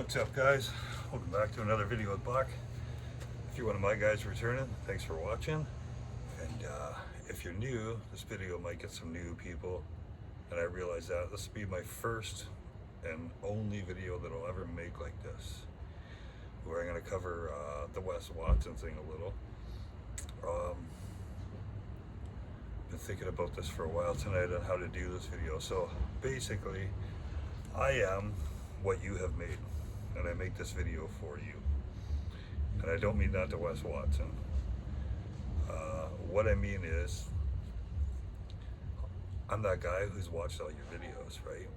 What's up, guys? Welcome back to another video with Buck. If you're one of my guys returning, thanks for watching. And if you're new, this video might get some new people, and I realize that this will be my first and only video that I'll ever make like this, where I'm going to cover the Wes Watson thing a little. Been thinking about this for a while tonight on how to do this video. So basically, I am what you have made, and I make this video for you. And I don't mean that to Wes Watson. What I mean is, I'm that guy who's watched all your videos, right?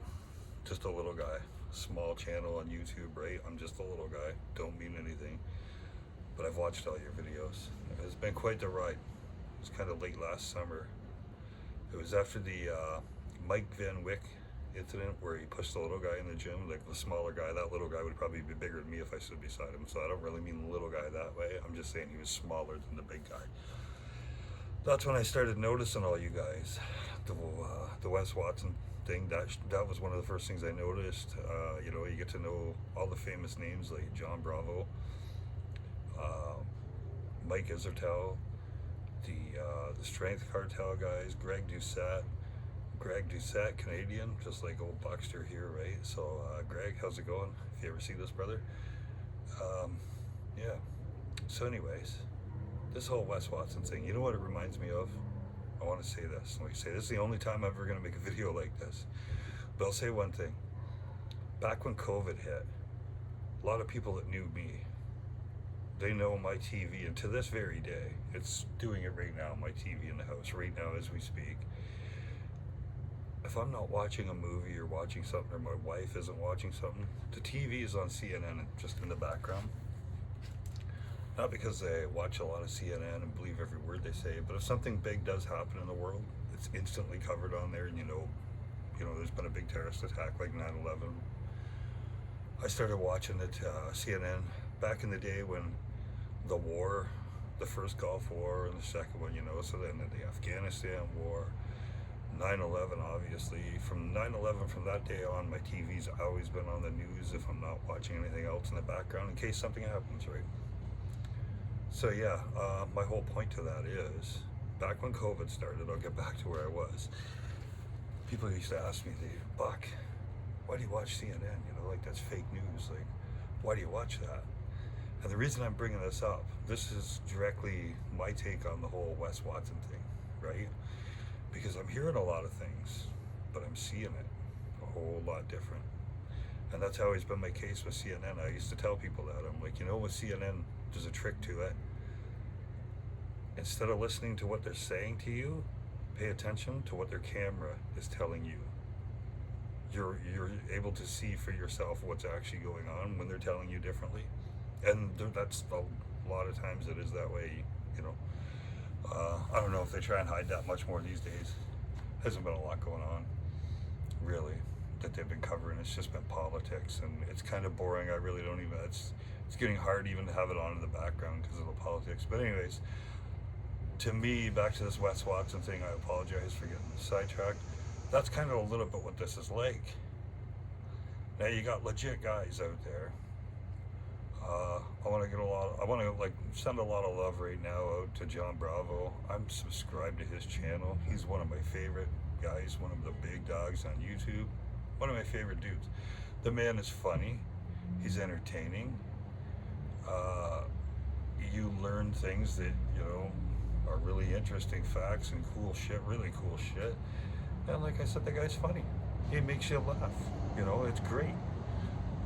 Just a little guy, small channel on YouTube, right? I'm just a little guy, don't mean anything, but I've watched all your videos. It's been quite the ride. It was kind of late last summer. It was after the Mike Van Wyck incident where he pushed the little guy in the gym, like the smaller guy. That little guy would probably be bigger than me if I stood beside him, so I don't really mean the little guy that way. I'm just saying he was smaller than the big guy. That's when I started noticing all you guys, the Wes Watson thing. That was one of the first things I noticed. You know, you get to know all the famous names like John Bravo, Mike Isertel, the Strength Cartel guys, Greg Doucette, Canadian, just like old Buckster here, right? So Greg, how's it going? If you ever see this, brother. Yeah, so anyways, this whole Wes Watson thing, you know what it reminds me of? I want to say this. Like I say, this is the only time I'm ever going to make a video like this. But I'll say one thing. Back when COVID hit, a lot of people that knew me, they know my TV, and to this very day, it's doing it right now, my TV in the house, right now as we speak. If I'm not watching a movie or watching something, or my wife isn't watching something, the TV is on CNN and just in the background. Not because I watch a lot of CNN and believe every word they say, but if something big does happen in the world, it's instantly covered on there. And you know, there's been a big terrorist attack like 9/11. I started watching it, CNN, back in the day when the war, the first Gulf War and the second one, so then the Afghanistan war, 9/11, obviously. From 9/11, from that day on, my TV's always been on the news if I'm not watching anything else in the background in case something happens, right? So yeah, my whole point to that is, back when COVID started, I'll get back to where I was. People used to ask me, Buck, why do you watch CNN? Like that's fake news. Like, why do you watch that? And the reason I'm bringing this up, this is directly my take on the whole Wes Watson thing, right? Because I'm hearing a lot of things, but I'm seeing it a whole lot different. And that's always been my case with CNN. I used to tell people that. I'm like, with CNN, there's a trick to it. Instead of listening to what they're saying to you, pay attention to what their camera is telling you. You're able to see for yourself what's actually going on when they're telling you differently. And that's a lot of times it is that way, I don't know if they try and hide that much more these days. Hasn't been a lot going on, really, that they've been covering. It's just been politics, and it's kind of boring. I really don't even, it's getting hard even to have it on in the background because of the politics. But anyways, to me, back to this Wes Watson thing, I apologize for getting sidetracked. That's kind of a little bit what this is like. Now you got legit guys out there. I want to send a lot of love right now out to John Bravo. I'm subscribed to his channel. He's one of my favorite guys, one of the big dogs on YouTube. One of my favorite dudes. The man is funny. He's entertaining. You learn things that, are really interesting facts and cool shit, really cool shit. And like I said, the guy's funny. He makes you laugh. It's great.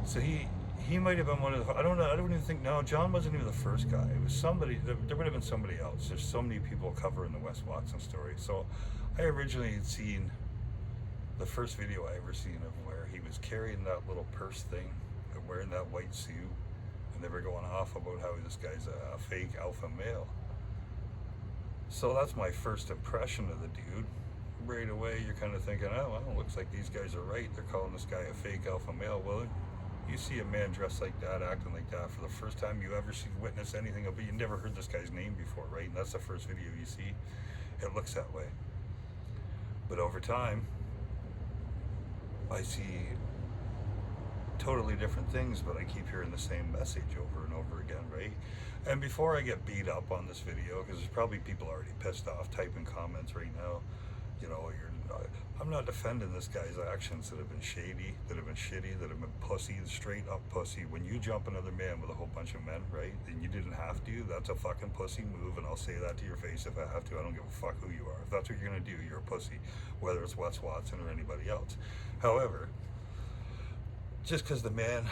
So he might have been one of the, I don't know, I don't even think, no, John wasn't even the first guy. It was somebody, there would have been somebody else. There's so many people covering the Wes Watson story. So I originally had seen the first video I ever seen of where he was carrying that little purse thing and wearing that white suit, and they were going off about how this guy's a fake alpha male. So that's my first impression of the dude. Right away, you're kind of thinking, oh, well, it looks like these guys are right. They're calling this guy a fake alpha male. Well, you see a man dressed like that, acting like that for the first time you ever witness anything of it. You never heard this guy's name before, right? And that's the first video you see. It looks that way. But over time, I see totally different things, but I keep hearing the same message over and over again, right? And before I get beat up on this video, because there's probably people already pissed off typing comments right now, you know, I'm not defending this guy's actions that have been shady, that have been shitty, that have been pussy, straight up pussy. When you jump another man with a whole bunch of men, right, and you didn't have to, that's a fucking pussy move, and I'll say that to your face if I have to. I don't give a fuck who you are. If that's what you're gonna do, you're a pussy, whether it's Wes Watson or anybody else. However, just because the man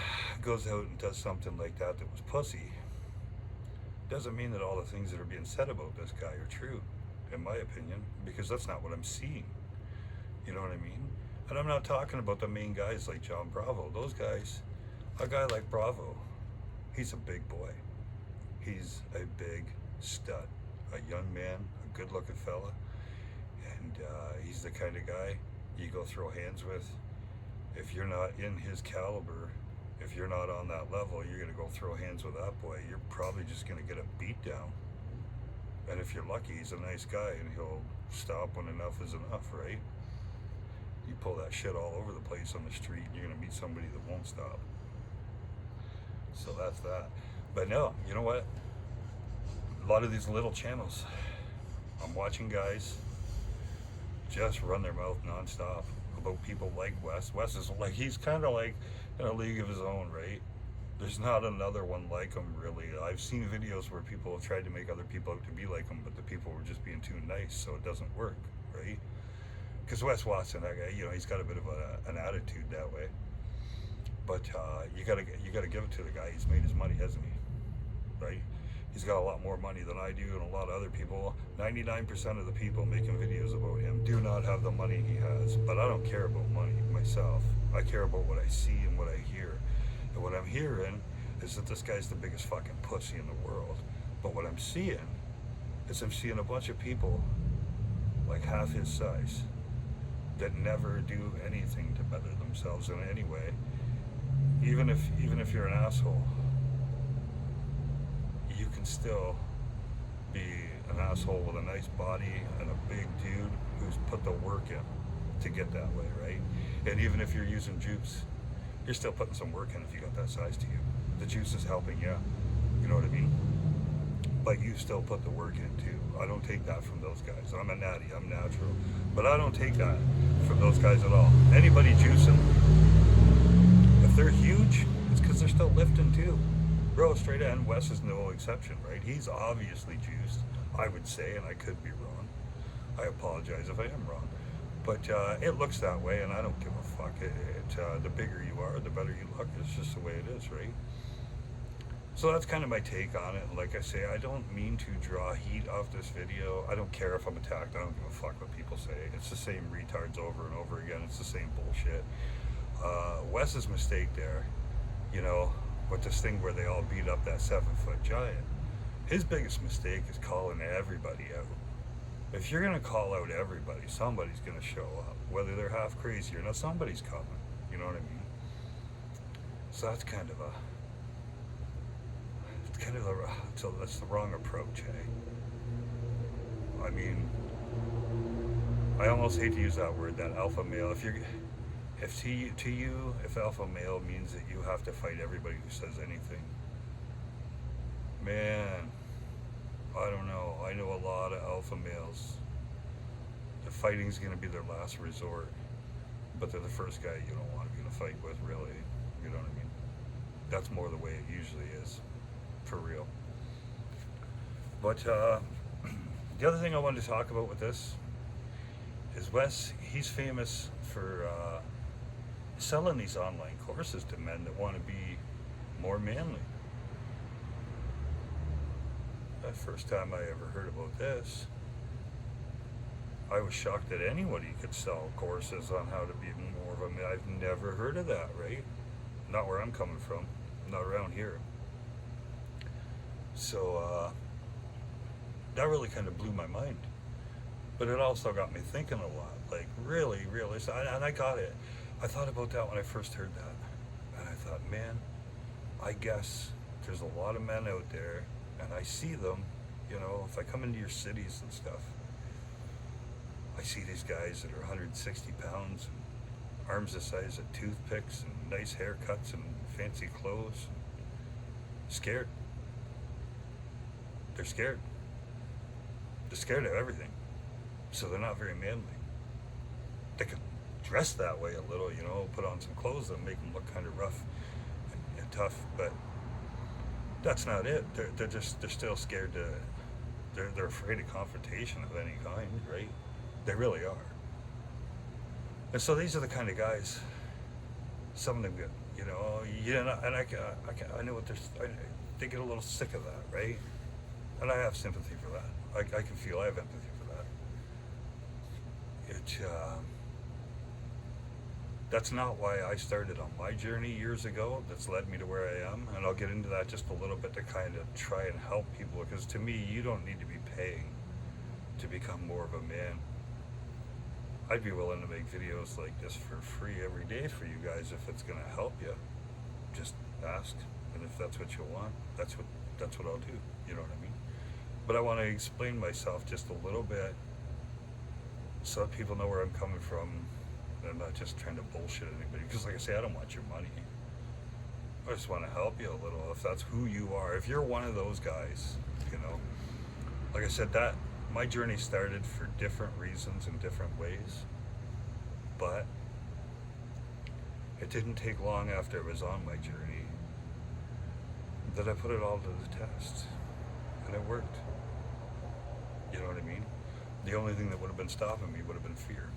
goes out and does something like that was pussy, doesn't mean that all the things that are being said about this guy are true, in my opinion, because that's not what I'm seeing. You know what I mean? And I'm not talking about the main guys like John Bravo. Those guys, a guy like Bravo, he's a big boy. He's a big stud, a young man, a good-looking fella, and he's the kind of guy you go throw hands with. If you're not in his caliber, if you're not on that level, you're gonna go throw hands with that boy. You're probably just gonna get a beat down. And if you're lucky, he's a nice guy and he'll stop when enough is enough, right? You pull that shit all over the place on the street and you're gonna meet somebody that won't stop. So that's that. But no, you know what? A lot of these little channels, I'm watching guys just run their mouth nonstop about people like Wes. Wes is like, he's kind of like in a league of his own, right? There's not another one like him, really. I've seen videos where people have tried to make other people out to be like him, but the people were just being too nice, so it doesn't work, right? Because Wes Watson, that guy, you know, he's got a bit of an attitude that way. But you gotta give it to the guy. He's made his money, hasn't he? Right? He's got a lot more money than I do and a lot of other people. 99% of the people making videos about him do not have the money he has. But I don't care about money myself. I care about what I see and what I hear. And what I'm hearing is that this guy's the biggest fucking pussy in the world. But what I'm seeing is I'm seeing a bunch of people like half his size that never do anything to better themselves in any way. Even if you're an asshole, you can still be an asshole with a nice body and a big dude who's put the work in to get that way, right? And even if you're using juice, you're still putting some work in if you got that size to you. The juice is helping you, you know what I mean? But you still put the work in too. I don't take that from those guys. I'm a natty, I'm natural. But I don't take that from those guys at all. Anybody juicing, if they're huge, it's because they're still lifting too. Bro, straight ahead, Wes is no exception, right? He's obviously juiced, I would say, and I could be wrong. I apologize if I am wrong. But it looks that way, and I don't give a fuck. The bigger you are, the better you look. It's just the way it is, right? So that's kind of my take on it. Like I say, I don't mean to draw heat off this video. I don't care if I'm attacked. I don't give a fuck what people say. It's the same retards over and over again. It's the same bullshit. Wes's mistake there, you know, with this thing where they all beat up that 7-foot giant. His biggest mistake is calling everybody out. If you're gonna call out everybody, somebody's gonna show up. Whether they're half crazy or not, somebody's coming. You know what I mean? So that's kind of a, that's the wrong approach, eh? I mean, I almost hate to use that word, that alpha male. If alpha male means that you have to fight everybody who says anything, man, I don't know. I know a lot of alpha males. The fighting's gonna be their last resort, but they're the first guy you don't want to be in a fight with, really. You know what I mean? That's more the way it usually is, for real. But the other thing I wanted to talk about with this is Wes. He's famous for selling these online courses to men that want to be more manly. The first time I ever heard about this, I was shocked that anybody could sell courses on how to be more of a man. I've never heard of that, right? Not where I'm coming from, not around here. So that really kind of blew my mind. But it also got me thinking a lot, like really, and I got it. I thought about that when I first heard that. And I thought, man, I guess there's a lot of men out there, and I see them, you know, if I come into your cities and stuff, I see these guys that are 160 pounds, arms the size of toothpicks and nice haircuts and fancy clothes. Scared. They're scared. They're scared of everything. So they're not very manly. They can dress that way a little, put on some clothes that make them look kind of rough and tough, but that's not it. They're still scared to, they're afraid of confrontation of any kind, right? They really are. And so these are the kind of guys, some of them get, and I know what they get a little sick of that, right? And I have sympathy for that. I can feel, I have empathy for that. That's not why I started on my journey years ago. That's led me to where I am, and I'll get into that just a little bit to kind of try and help people, because to me, you don't need to be paying to become more of a man. I'd be willing to make videos like this for free every day for you guys if it's going to help you. Just ask, and if that's what you want, that's what I'll do. You know what I mean? But I want to explain myself just a little bit so that people know where I'm coming from. I'm not just trying to bullshit anybody, because like I say, I don't want your money. I just want to help you a little, if that's who you are. If you're one of those guys, like I said, that my journey started for different reasons in different ways, but it didn't take long after I was on my journey that I put it all to the test, and it worked. You know what I mean? The only thing that would have been stopping me would have been fear.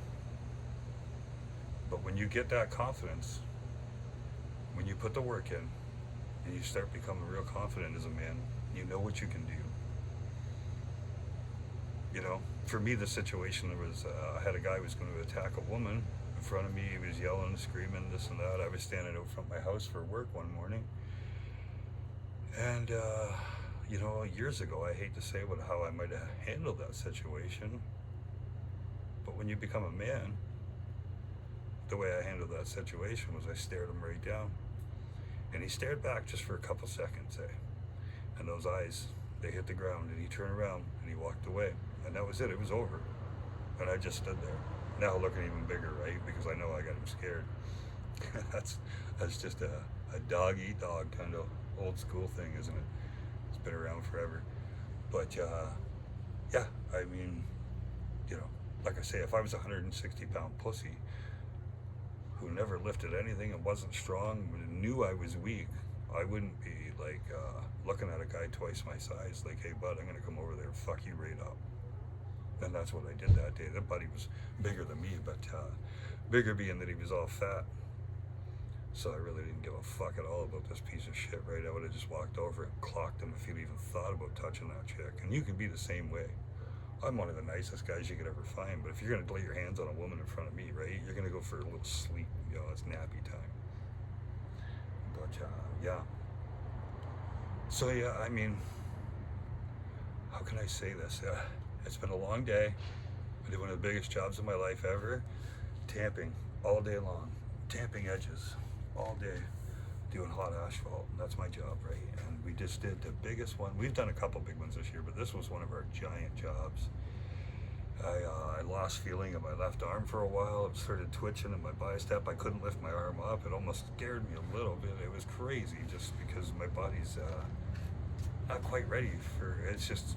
But when you get that confidence, when you put the work in, and you start becoming real confident as a man, you know what you can do. For me, the situation was, I had a guy who was going to attack a woman in front of me. He was yelling, screaming, this and that. I was standing out front of my house for work one morning. And, years ago, I hate to say how I might have handled that situation. But when you become a man, the way I handled that situation was I stared him right down. And he stared back just for a couple seconds, and those eyes, they hit the ground, and he turned around and he walked away. And that was it. It was over. And I just stood there. Now looking even bigger, right? Because I know I got him scared. That's just a dog-eat-dog kind of old school thing, isn't it? It's been around forever. But, yeah, I mean, like I say, if I was a 160-pound pussy who never lifted anything and wasn't strong, and knew I was weak, I wouldn't be like looking at a guy twice my size like, hey bud, I'm gonna come over there and fuck you right up. And that's what I did that day. That buddy was bigger than me, but bigger being that he was all fat. So I really didn't give a fuck at all about this piece of shit, right? I would have just walked over and clocked him if he'd even thought about touching that chick. And you can be the same way. I'm one of the nicest guys you could ever find, but if you're gonna lay your hands on a woman in front of me, right, you're gonna go for a little sleep. It's nappy time. But yeah. So yeah, I mean, how can I say this? It's been a long day. I did one of the biggest jobs of my life ever. Tamping all day long. Tamping edges all day. Doing hot asphalt. And that's my job, right? And we just did the biggest one. We've done a couple big ones this year, but this was one of our giant jobs. I lost feeling in my left arm for a while. It started twitching in my bicep. I couldn't lift my arm up. It almost scared me a little bit. It was crazy just because my body's not quite ready for it. It's just,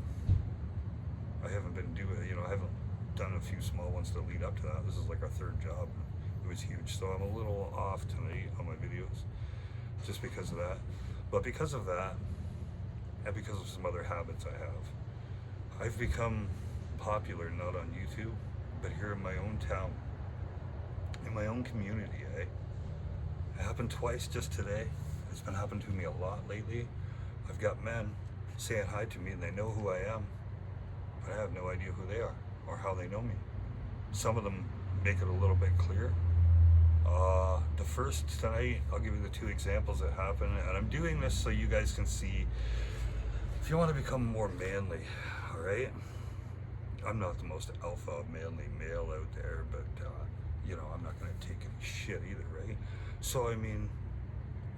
I haven't been doing, I haven't done a few small ones to lead up to that. This is like our third job. It was huge. So I'm a little off tonight on my videos just because of that. But because of that, and because of some other habits I have, I've become popular not on YouTube, but here in my own town, in my own community, It happened twice just today. It's been happening to me a lot lately. I've got men saying hi to me and they know who I am, but I have no idea who they are or how they know me. Some of them make it a little bit clear. The first tonight, I'll give you the two examples that happened, and I'm doing this so you guys can see if you want to become more manly, all right? I'm not the most alpha manly male out there, but I'm not going to take any shit either, right? So I mean,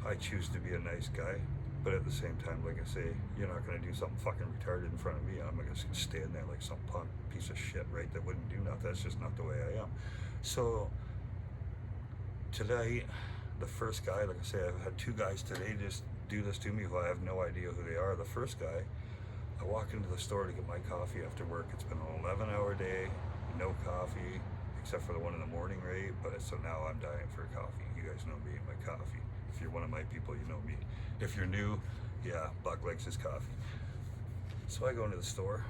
I choose to be a nice guy, but at the same time, like I say, you're not going to do something fucking retarded in front of me. I'm not going to stand there like some punk piece of shit, right? That wouldn't do nothing. That's just not the way I am. So Tonight, the first guy, like I say, I've had two guys today just do this to me who I have no idea who they are. The first guy, I walk into the store to get my coffee after work. It's been an 11-hour day, no coffee, except for the one in the morning, right? But so now I'm dying for coffee. You guys know me and my coffee. If you're one of my people, you know me. If you're new, yeah, Buck likes his coffee. So I go into the store,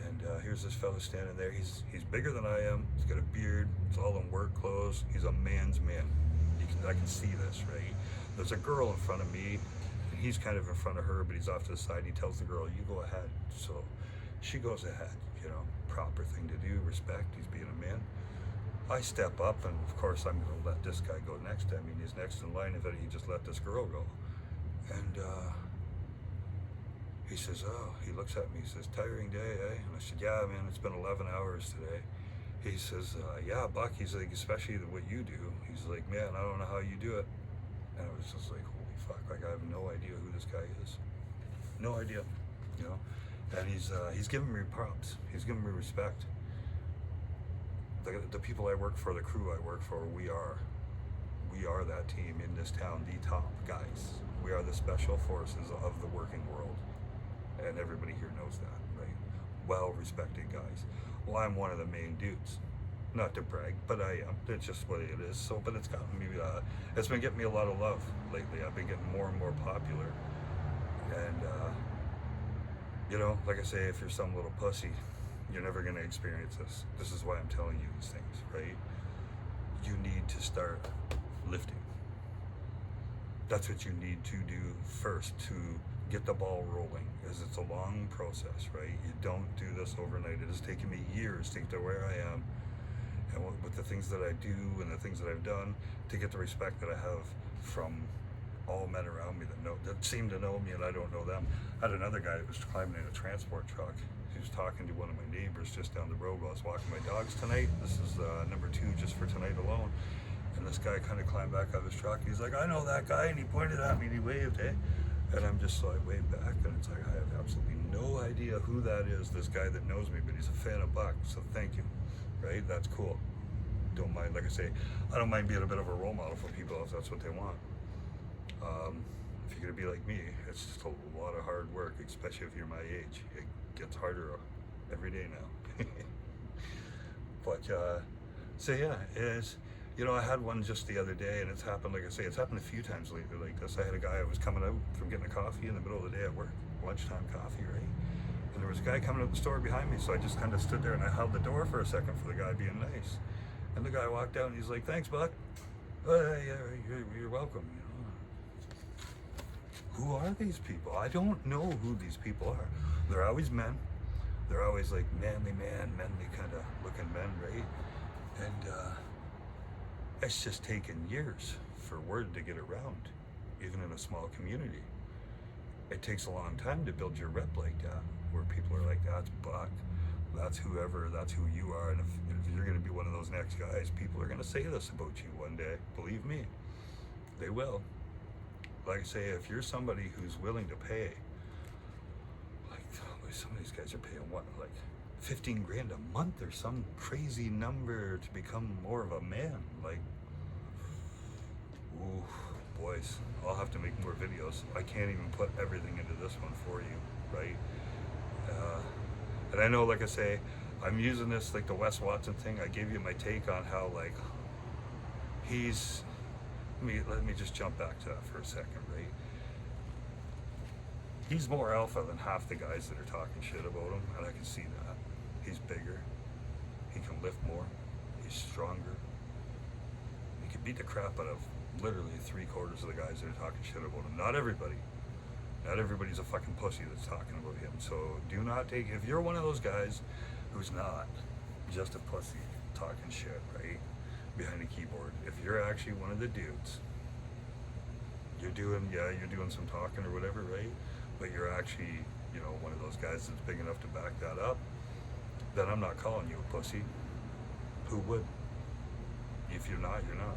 and here's this fella standing there. He's bigger than I am. He's got a beard. It's all in work clothes. He's a man's man. I can see this, right? There's a girl in front of me, and he's kind of in front of her, but he's off to the side. He tells the girl, "You go ahead." So she goes ahead. You know, proper thing to do. Respect. He's being a man. I step up, and of course I'm going to let this guy go next. I mean, he's next in line. If he just let this girl go, and he says, "Oh," he looks at me, he says, "Tiring day, eh?" And I said, "Yeah, man, it's been 11 hours today." He says, "Yeah, Buck," he's like, "especially what you do." He's like, "Man, I don't know how you do it." And I was just like, holy fuck, like I have no idea who this guy is. No idea, you know? And he's giving me props. He's giving me respect. The people I work for, the crew I work for, we are that team in this town, the top guys. We are the special forces of the working world. And everybody here knows that, right? Well-respected guys. Well, I'm one of the main dudes. Not to brag, but I am. It's just what it is. So, but it's gotten me, it's been getting me a lot of love lately. I've been getting more and more popular. And, you know, like I say, if you're some little pussy, you're never going to experience this. This is why I'm telling you these things, right? You need to start lifting. That's what you need to do first to get the ball rolling, as it's a long process, right? You don't do this overnight. It has taken me years to get to where I am, and with the things that I do and the things that I've done, to get the respect that I have from all men around me that seem to know me and I don't know them. I had another guy that was climbing in a transport truck. He was talking to one of my neighbors just down the road while I was walking my dogs tonight. This is number 2 just for tonight alone. And this guy kind of climbed back out of his truck. He's like, "I know that guy," and he pointed at me and he waved, eh? And I'm just so I waved back, and it's like, I have absolutely no idea who that is, this guy that knows me, but he's a fan of Buck, so thank you, right? That's cool. Don't mind, like I say, I don't mind being a bit of a role model for people if that's what they want. If you're gonna be like me, it's just a lot of hard work, especially if you're my age. It gets harder every day now. But, so yeah, you know, I had one just the other day, and it's happened, like I say, it's happened a few times lately like this. I had a guy, I was coming out from getting a coffee in the middle of the day at work, lunchtime coffee, right? And there was a guy coming out the store behind me, so I just kind of stood there and I held the door for a second for the guy being nice. And the guy walked out and he's like, "Thanks, Buck." Yeah, you're welcome, you know. Who are these people? I don't know who these people are. They're always men. They're always like manly kind of looking men, right? And, it's just taken years for word to get around, even in a small community. It takes a long time to build your rep like that, where people are like, "That's Buck, that's whoever, that's who you are." And if you're going to be one of those next guys, people are going to say this about you one day. Believe me, they will. Like I say, if you're somebody who's willing to pay, like some of these guys are paying what, like 15 grand a month or some crazy number to become more of a man. Like, ooh, boys, I'll have to make more videos. I can't even put everything into this one for you, right? And I know, like I say, I'm using this like the Wes Watson thing. I gave you my take on how, like, let me just jump back to that for a second, right? He's more alpha than half the guys that are talking shit about him, and I can see that. He's bigger, he can lift more, he's stronger. He can beat the crap out of literally 3/4 of the guys that are talking shit about him. Not everybody. Not everybody's a fucking pussy that's talking about him. So do not take, if you're one of those guys who's not just a pussy talking shit, right, behind a keyboard, if you're actually one of the dudes, you're doing some talking or whatever, right, but you're actually, you know, one of those guys that's big enough to back that up, then I'm not calling you a pussy. Who would? If you're not, you're not.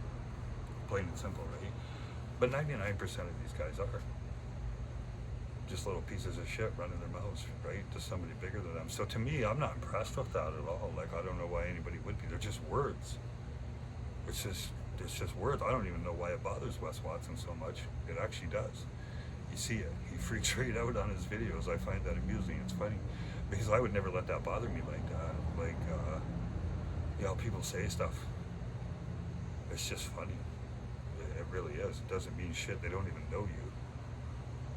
Plain and simple, right? But 99% of these guys are just little pieces of shit running their mouths, right, to somebody bigger than them. So to me, I'm not impressed with that at all. Like, I don't know why anybody would be. They're just words. It's just, it's just words. I don't even know why it bothers Wes Watson so much. It actually does. You see it. He freaks right out on his videos. I find that amusing. It's funny because I would never let that bother me like that. Like, you know, people say stuff. It's just funny. It really is. It doesn't mean shit. They don't even know you.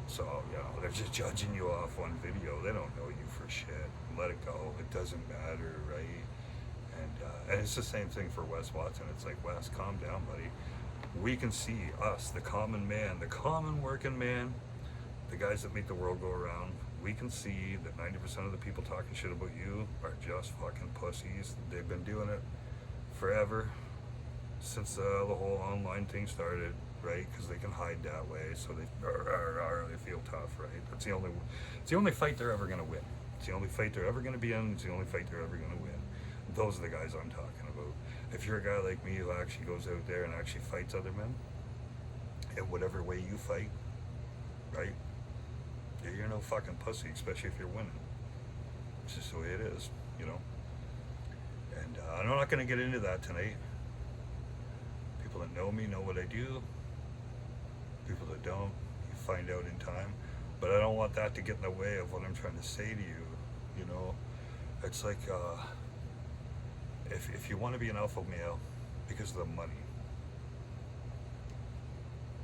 So, you know, they're just judging you off one video. They don't know you for shit. Let it go. It doesn't matter, right? And it's the same thing for Wes Watson. It's like, Wes, calm down, buddy. We can see us, the common man, the common working man, the guys that make the world go around. We can see that 90% of the people talking shit about you are just fucking pussies. They've been doing it forever, since the whole online thing started, right? Because they can hide that way, so they feel tough, right? It's the only fight they're ever gonna win. It's the only fight they're ever gonna be in. It's the only fight they're ever gonna win. Those are the guys I'm talking about. If you're a guy like me who actually goes out there and actually fights other men, in whatever way you fight, right? You're no fucking pussy, especially if you're winning. It's just the way it is, you know? And I'm not gonna get into that tonight. People that know me know what I do. People that don't, you find out in time. But I don't want that to get in the way of what I'm trying to say to you, you know? It's like, if you want to be an alpha male because of the money,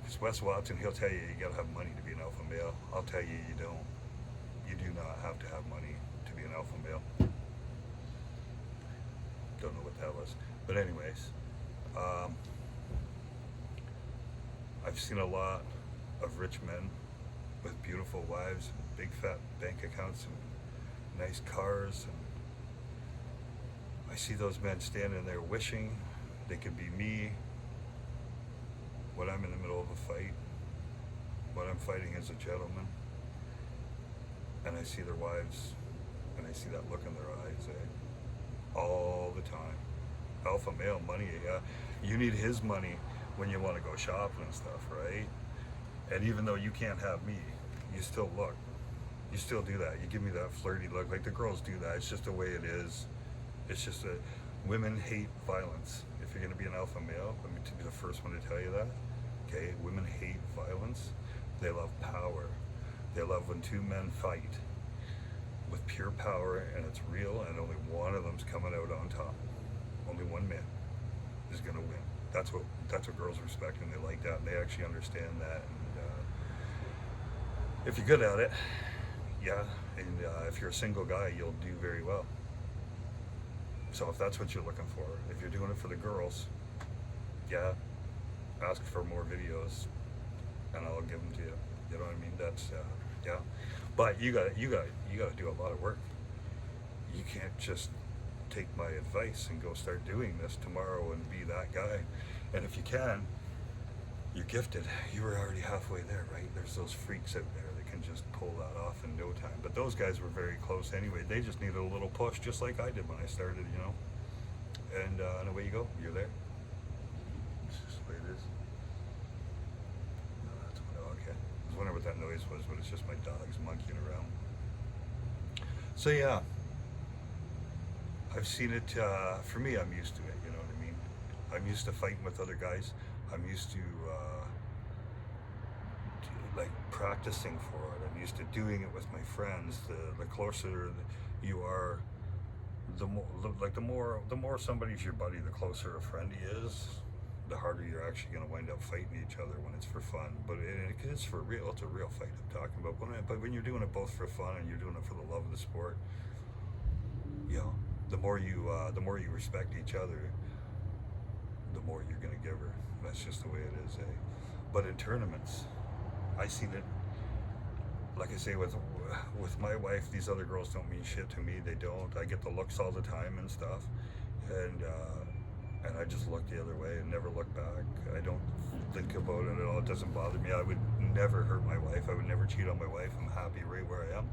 because Wes Watson, he'll tell you gotta have money to be an alpha male. I'll tell you, you don't. You do not have to have money to be an alpha male. Don't know what that was. But anyways, I've seen a lot of rich men with beautiful wives, and big fat bank accounts, and nice cars, and I see those men standing there wishing they could be me when I'm in the middle of a fight, when I'm fighting as a gentleman, and I see their wives, and I see that look in their eyes, all the time. Alpha male money, yeah. You need his money when you want to go shopping and stuff, right? And even though you can't have me, you still look. You still do that. You give me that flirty look. Like the girls do that. It's just the way it is. It's just that women hate violence. If you're going to be an alpha male, let me be the first one to tell you that. Okay, women hate violence. They love power. They love when two men fight with pure power and it's real and only one of them's coming out on top. Only one man is going to win. That's what girls respect, and they like that, and they actually understand that. And if you're good at it, yeah, and if you're a single guy, you'll do very well. So if that's what you're looking for, if you're doing it for the girls, yeah, ask for more videos, and I'll give them to you. You know what I mean? That's yeah. But you gotta do a lot of work. You can't just take my advice and go start doing this tomorrow and be that guy. And if you can, you're gifted. You were already halfway there, right? There's those freaks out there that can just pull that off in no time. But those guys were very close anyway. They just needed a little push, just like I did when I started, you know. And away you go. You're there. It's just the way it is. No, that's okay. I was wondering what that noise was, but it's just my dogs monkeying around. So yeah. I've seen it, for me, I'm used to it, you know what I mean? I'm used to fighting with other guys. I'm used to like practicing for it. I'm used to doing it with my friends. The closer you are, the more somebody's your buddy, the closer a friend he is, the harder you're actually going to wind up fighting each other when it's for fun. But it's for real. It's a real fight I'm talking about. But when you're doing it both for fun and you're doing it for the love of the sport, you know, the more you respect each other, the more you're gonna give her. That's just the way it is, eh? But in tournaments, I seen it. Like I say, with my wife, these other girls don't mean shit to me. They don't. I get the looks all the time and stuff, and I just look the other way and never look back. I don't think about it at all. It doesn't bother me. I would never hurt my wife. I would never cheat on my wife. I'm happy right where I am.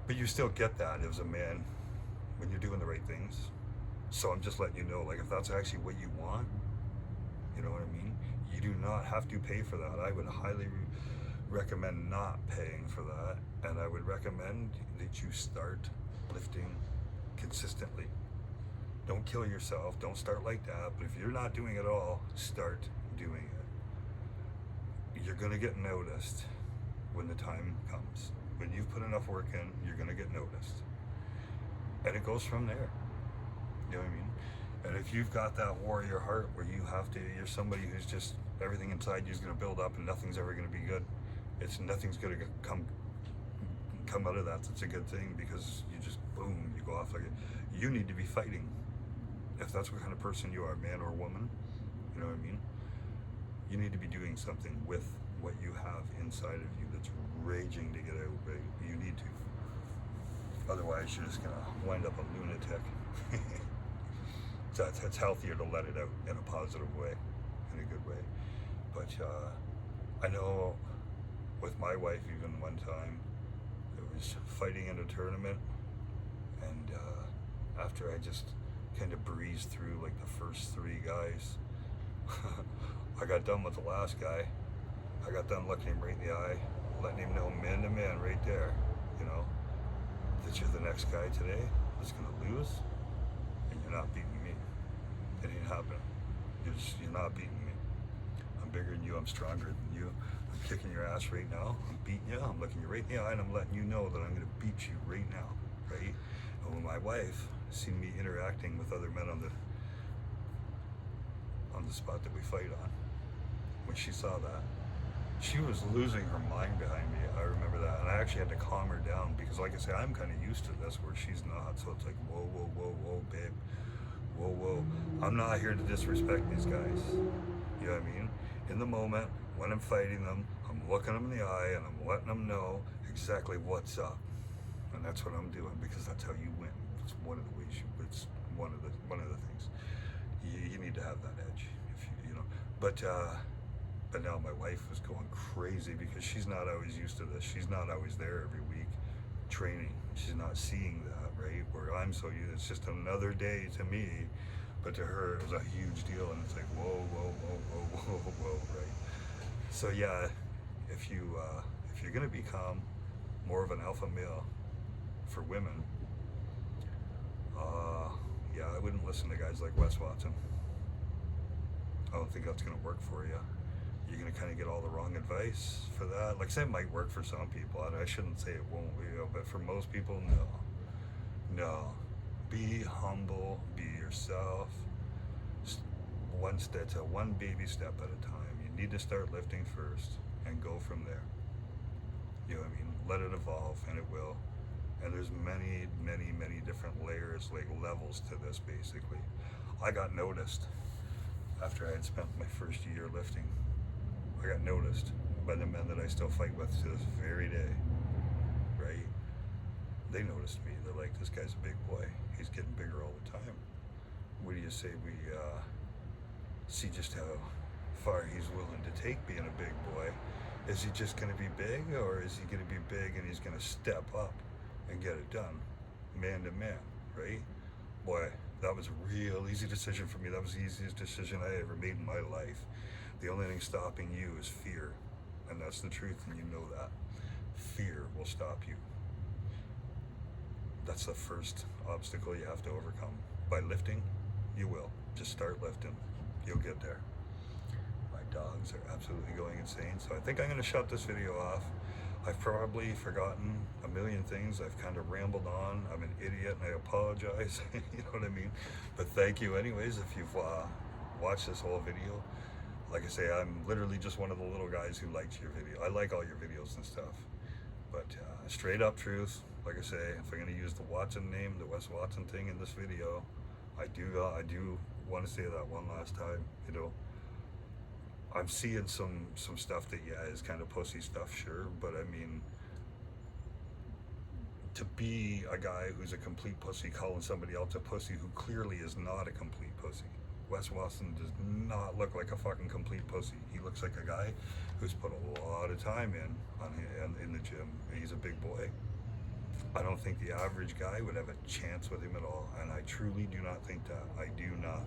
But you still get that as a man when you're doing the right things. So I'm just letting you know, like, if that's actually what you want, you know what I mean? You do not have to pay for that. I would highly recommend not paying for that, and I would recommend that you start lifting consistently. Don't kill yourself. Don't start like that. But if you're not doing it all, start doing it. You're going to get noticed when the time comes. When you've put enough work in, you're going to get noticed. And it goes from there. You know what I mean? And if you've got that warrior heart where you're somebody who's just, everything inside you is going to build up and nothing's ever going to be good. Nothing's going to come out of that. That's a good thing, because you just, boom, you go off like it. You need to be fighting. If that's what kind of person you are, man or woman, you know what I mean? You need to be doing something with what you have inside of you that's raging to get out, right? You need to. Otherwise, you're just going to wind up a lunatic. So it's healthier to let it out in a positive way, in a good way. But I know with my wife, even one time, it was fighting in a tournament, and after I just kind of breezed through like the first 3 guys, I got done with the last guy. I got done looking him right in the eye, letting him know man to man right there, you know, that you're the next guy today that's gonna lose, and you're not beating me. It ain't happening. You're not beating me. I'm bigger than you, I'm stronger than you. I'm kicking your ass right now. I'm beating you, I'm looking you right in the eye, and I'm letting you know that I'm gonna beat you right now, right? And when my wife seen me interacting with other men on the spot that we fight on, when she saw that, she was losing her mind behind me. I remember that, and I actually had to calm her down, because like I say, I'm kind of used to this where she's not. So it's like, whoa, whoa, whoa, whoa, babe, whoa, whoa. I'm not here to disrespect these guys. You know what I mean? In the moment, when I'm fighting them, I'm looking them in the eye and I'm letting them know exactly what's up, and that's what I'm doing, because that's how you win. It's one of the ways it's one of the things. You need to have that edge, if you know. But now my wife was going crazy, because she's not always used to this. She's not always there every week training. She's not seeing that, right? Where I'm so used, it's just another day to me, but to her it was a huge deal, and it's like, whoa, whoa, whoa, whoa, whoa, whoa, right? So yeah, if you're gonna become more of an alpha male for women, yeah, I wouldn't listen to guys like Wes Watson. I don't think that's gonna work for you. You're gonna kind of get all the wrong advice for that. Like, say it might work for some people, and I shouldn't say it won't, you know, but for most people, no. Be humble, be yourself. One baby step at a time. You need to start lifting first and go from there. You know what I mean? Let it evolve, and it will. And there's many, many, many different layers, like levels to this, basically. I got noticed after I had spent my first year lifting. I got noticed by the men that I still fight with to this very day, right? They noticed me. They're like, this guy's a big boy. He's getting bigger all the time. What do you say we see just how far he's willing to take being a big boy? Is he just going to be big, or is he going to be big and he's going to step up and get it done, man to man, right? Boy, that was a real easy decision for me. That was the easiest decision I ever made in my life. The only thing stopping you is fear, and that's the truth, and you know that. Fear will stop you. That's the first obstacle you have to overcome. By lifting, you will. Just start lifting. You'll get there. My dogs are absolutely going insane, so I think I'm going to shut this video off. I've probably forgotten a million things. I've kind of rambled on. I'm an idiot, and I apologize. You know what I mean? But thank you anyways if you've watched this whole video. Like I say, I'm literally just one of the little guys who likes your video. I like all your videos and stuff. But straight up truth, like I say, if I'm going to use the Watson name, the Wes Watson thing in this video, I do want to say that one last time, you know. I'm seeing some stuff that, yeah, is kind of pussy stuff, sure, but I mean, to be a guy who's a complete pussy calling somebody else a pussy who clearly is not a complete pussy. Wes Watson does not look like a fucking complete pussy. He looks like a guy who's put a lot of time in the gym. He's a big boy. I don't think the average guy would have a chance with him at all, and I truly do not think that. I do not.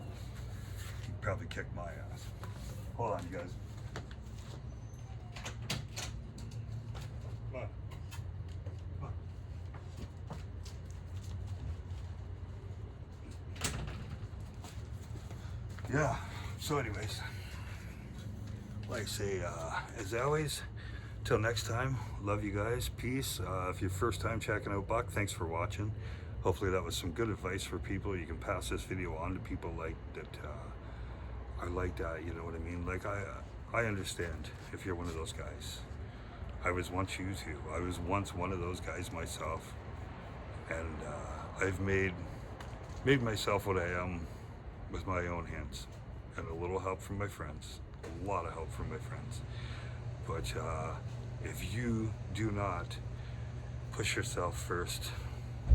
He'd probably kick my ass. Hold on, you guys. Come on. Come on. Yeah, so anyways, like I say, as always, till next time, love you guys, peace. If you're first time checking out Buck, thanks for watching. Hopefully that was some good advice for people. You can pass this video on to people like that are like that, you know what I mean? Like I understand if you're one of those guys. I was once you too. I was once one of those guys myself. And I've made myself what I am with my own hands, and a little help from my friends, a lot of help from my friends. But if you do not push yourself first,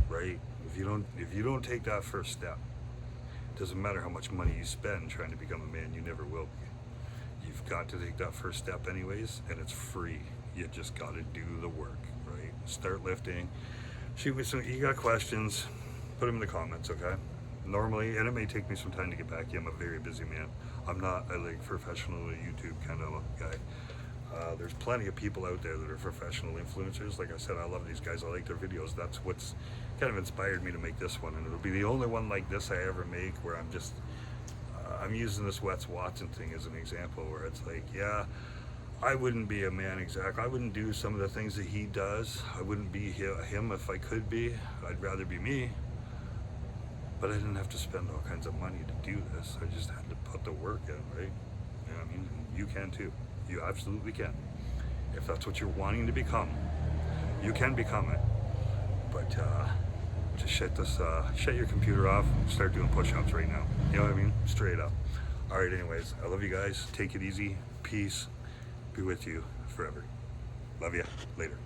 right? If you don't take that first step, it doesn't matter how much money you spend trying to become a man, you never will be. You've got to take that first step anyways, and it's free. You just got to do the work, right? Start lifting. Shoot me some, you got questions, put them in the comments, okay? Normally, and it may take me some time to get back to you, I'm a very busy man. I'm not a like professional YouTube kind of guy. There's plenty of people out there that are professional influencers. Like I said, I love these guys, I like their videos. That's what's kind of inspired me to make this one, and it'll be the only one like this I ever make where I'm just, I'm using this Wes Watson thing as an example where it's like, yeah, I wouldn't be a man exactly. I wouldn't do some of the things that he does. I wouldn't be him if I could be. I'd rather be me. But I didn't have to spend all kinds of money to do this. I just had to put the work in, right? You know what I mean? You can too. You absolutely can. If that's what you're wanting to become, you can become it. But just shut your computer off, start doing push-ups right now. You know what I mean? Straight up. All right, anyways, I love you guys. Take it easy. Peace. Be with you forever. Love you. Later.